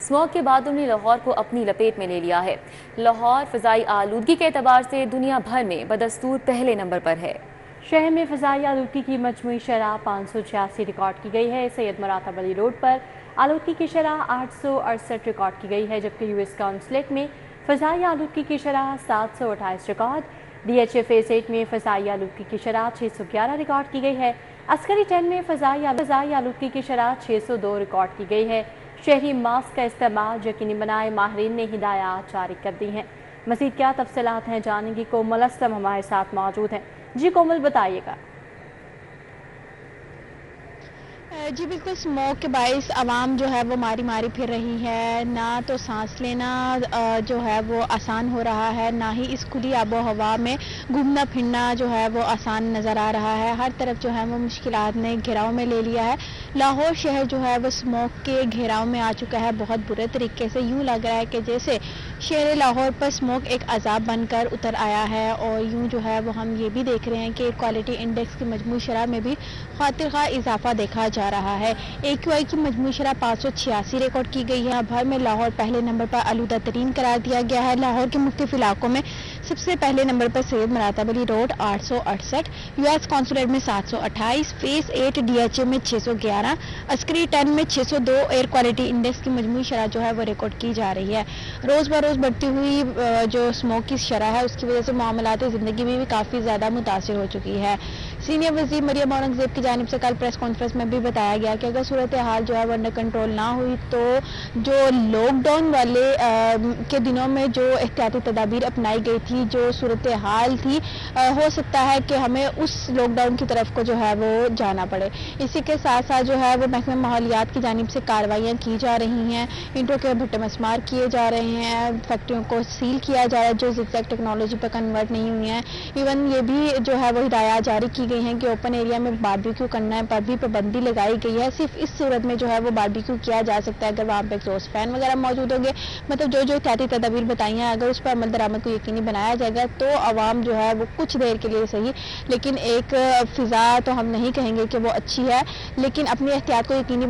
Smog کے بادلوں نے لاہور کو اپنی لپیٹ میں لے لیا ہے۔ لاہور فضائی آلودگی کے اعتبار سے دنیا بھر میں بدستور پہلے نمبر پر ہے۔ شہر میں فضائی آلودگی کی مجموعی شرح 586 ریکارڈ کی گئی ہے۔ سید مراتب علی روڈ پر آلودگی کی شرح 868 ریکارڈ کی گئی ہے، جبکہ یو ایس کونسلیٹ میں فضائی آلودگی کی شرح 728 record. D H A phase 8 میں فضائی آلودگی کی شرح 611 ریکارڈ کی گئی ہے۔ عسکری 10 میں فضائی آلودگی کی شرح 602 ریکارڈ کی گئی ہے۔ شہری ماسک کا استعمال یقینی بنائے، ماہرین نے ہدایات جاری کر دی ہیں۔ مزید کیا تفصیلات ہیں جانیں گی کومل اسلم ہمارے ساتھ موجود ہیں۔ جی کومل، بتائیے گا۔ جی بالکل، اسموگ کے باعث عوام جو ہے وہ ماری پھر رہی ہے، نہ تو سانس لینا جو ہے وہ آسان ہو رہا ہے، نہ ہی اس کھلی آب و ہوا میں گھومنا پھرنا جو ہے وہ آسان نظر آ رہا ہے۔ ہر طرف جو ہے وہ مشکلات نے گھیراؤ میں لے لیا ہے۔ لاہور شہر جو ہے وہ اسموگ کے گھیراؤ میں آ چکا ہے بہت برے طریقے سے۔ یوں لگ رہا ہے کہ جیسے شہر لاہور پر اسموگ ایک عذاب بن کر اتر آیا ہے، اور یوں جو ہے وہ ہم یہ بھی دیکھ رہے ہیں کہ کوالٹی انڈیکس کی مجموعی شرح میں بھی خاطر خواہ اضافہ دیکھا جا رہا ہے۔ AQI کی مجموعی شرح 586 ریکارڈ کی گئی ہے۔ بھر میں لاہور پہلے نمبر پر آلودہ ترین قرار دیا گیا ہے۔ لاہور کے مختلف علاقوں میں سب سے پہلے نمبر پر سید مراتب علی روڈ 868، یو ایس کونسلیٹ میں 728، فیز 8 DHA میں 611، عسکری 10 میں 602 ایئر کوالٹی انڈیکس کی مجموعی شرح جو ہے وہ ریکارڈ کی جا رہی ہے۔ روز بروز بڑھتی ہوئی جو اسموگ کی شرح ہے، اس کی وجہ سے معاملاتی زندگی میں بھی کافی زیادہ متاثر ہو چکی ہے۔ سینئر وزیر مریم اورنگزیب کی جانب سے کل پریس کانفرنس میں بھی بتایا گیا کہ اگر صورتحال جو ہے وہ انڈر کنٹرول نہ ہوئی تو جو لاک ڈاؤن والے کے دنوں میں جو احتیاطی تدابیر اپنائی گئی تھی، جو صورتحال تھی، ہو سکتا ہے کہ ہمیں اس لاک ڈاؤن کی طرف کو جو ہے وہ جانا پڑے۔ اسی کے ساتھ ساتھ جو ہے وہ محکمہ ماحولیات کی جانب سے کارروائیاں کی جا رہی ہیں، اینٹوں کے بھٹے مسمار کیے جا رہے ہیں، فیکٹریوں کو سیل کیا جا رہا ہے جو زگ زیگ ٹیکنالوجی پر کنورٹ نہیں ہوئی ہیں۔ ایون یہ بھی جو ہے وہ ہدایات جاری کی گئی ہیں کہ اوپن ایریا میں باربیکیو کرنے پر بھی پابندی لگائی گئی ہے۔ صرف اس صورت میں جو ہے وہ باربیکیو کیا جا سکتا ہے اگر وہاں پہ ایگزاسٹ فین وغیرہ موجود ہوں گے۔ مطلب جو احتیاطی تدابیر بتائی ہیں، اگر اس پر عمل درآمد کو یقینی بنایا جائے گا تو عوام جو ہے وہ کچھ دیر کے لیے صحیح، لیکن ایک فضا تو ہم نہیں کہیں گے کہ وہ اچھی ہے، لیکن اپنی احتیاط کو یقینی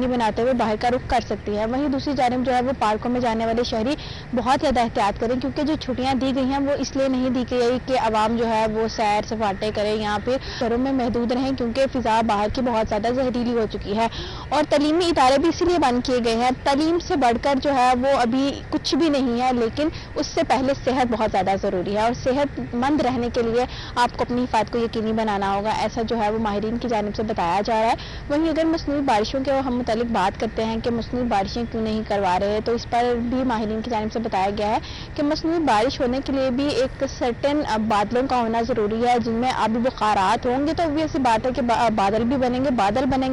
بناتے ہوئے باہر کا رخ کر سکتی ہے۔ وہیں دوسری جانب جو ہے وہ پارکوں میں جانے والے شہری بہت زیادہ احتیاط کریں، کیونکہ جو چھٹیاں دی گئی ہیں وہ اس لیے نہیں دی گئی کہ عوام جو ہے وہ سیر سپاٹے کرے، یہاں پہ گھروں میں محدود رہیں، کیونکہ فضا باہر کی بہت زیادہ زہریلی ہو چکی ہے۔ اور تعلیمی ادارے بھی اسی لیے بند کیے گئے ہیں۔ تعلیم سے بڑھ کر جو ہے وہ ابھی کچھ بھی نہیں ہے، لیکن اس سے پہلے صحت بہت زیادہ ضروری ہے، اور صحت مند رہنے کے لیے آپ کو اپنی حفاظت کو یقینی بنانا ہوگا، ایسا جو ہے وہ ماہرین کی جانب سے بتایا جا رہا ہے۔ وہیں اگر مصنوعی بارشوں کے ہم متعلق بات کرتے ہیں کہ مصنوعی بارشیں کیوں نہیں کروا رہے، تو اس پر بھی ماہرین کی جانب سے بتایا گیا ہے کہ مصنوعی بارش ہونے کے لیے بھی ایک سرٹن بادلوں کا ہونا ضروری ہے، جن میں آبی بخارات ہوں گے تو بھی ایسی بات ہے کہ بادل بھی بنیں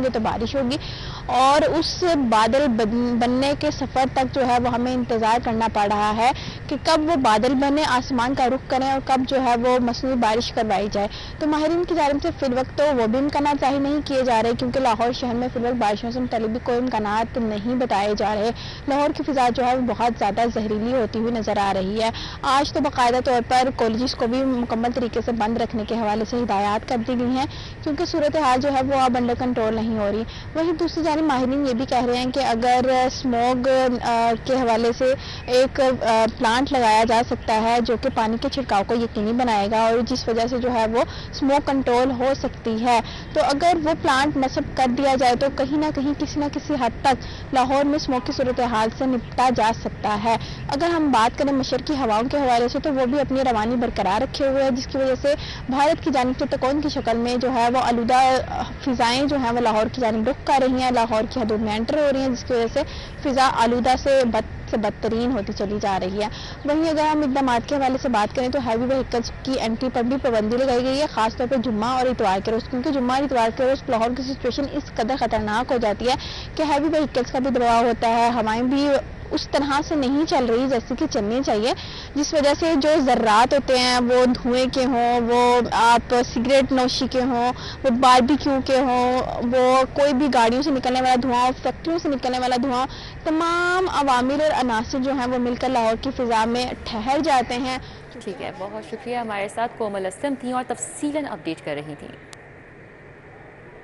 گے تو بارش ہوگی، اور اس بادل بننے کے سفر تک جو ہے وہ ہمیں انتظار کرنا پڑ رہا ہے کہ کب وہ بادل بنے، آسمان کا رخ کریں، اور کب جو ہے وہ مصنوعی بارش کروائی جائے۔ تو ماہرین کی جانب سے فی الوقت تو وہ بھی امکانات ظاہر نہیں کیے جا رہے، کیونکہ لاہور شہر میں فی الوقت بارشوں سے متعلق بھی کوئی امکانات نہیں بتائے جا رہے۔ لاہور کی فضا جو ہے وہ بہت زیادہ زہریلی ہوتی ہوئی نظر آ رہی ہے۔ آج تو باقاعدہ طور پر کالجز کو بھی مکمل طریقے سے بند رکھنے کے حوالے سے ہدایات کر دی گئی ہیں، کیونکہ صورتحال جو ہے وہ اب انڈر کنٹرول نہیں ہو رہی۔ وہیں دوسری جانب ماہرین یہ بھی کہہ رہے ہیں کہ اگر اسموگ کے حوالے سے ایک پلانٹ لگایا جا سکتا ہے جو کہ پانی کے چھڑکاؤ کو یقینی بنائے گا، اور جس وجہ سے جو ہے وہ اسموگ کنٹرول ہو سکتی ہے، تو اگر وہ پلانٹ نصب کر دیا جائے تو کہیں نہ کہیں کسی نہ کسی حد تک لاہور میں اسموگ کی صورتحال سے نپٹا جا سکتا ہے۔ اگر ہم بات کریں مشرقی ہواؤں کے حوالے سے تو وہ بھی اپنی روانی برقرار رکھے ہوئے ہیں، جس کی وجہ سے بھارت کی جانب سے تکون کی شکل میں جو ہے وہ آلودہ فضائیں جو ہیں وہ لاہور کی جانب رخ کر رہی ہیں، لاہور کی حدود میں انٹر ہو رہی ہیں، جس کی وجہ سے فضا آلودہ سے بدترین ہوتی چلی جا رہی ہے۔ وہیں اگر ہم اقدامات کے حوالے سے بات کریں تو ہیوی وہیکلز کی انٹری پر بھی پابندی لگائی گئی ہے، خاص طور پر جمعہ اور اتوار کے روز، کیونکہ جمعہ اور اتوار کے روز لاہور کی سچویشن اس قدر خطرناک ہو جاتی ہے کہ ہیوی وہیکلز کا بھی دباؤ ہوتا ہے، ہوائیں بھی اس طرح سے نہیں چل رہی جیسے کہ چلنی چاہیے، جس وجہ سے جو ذرات ہوتے ہیں وہ دھوئیں کے ہوں، وہ آپ سگریٹ نوشی کے ہوں، وہ باربیکیو کے ہوں، وہ کوئی بھی گاڑیوں سے نکلنے والا دھواں، فیکٹریوں سے نکلنے والا دھواں، تمام عوامل اور عناصر جو ہیں وہ مل کر لاہور کی فضا میں ٹھہر جاتے ہیں۔ ٹھیک ہے، بہت شکریہ، ہمارے ساتھ کومل اسلم تھیں اور تفصیلاً اپڈیٹ کر رہی تھیں۔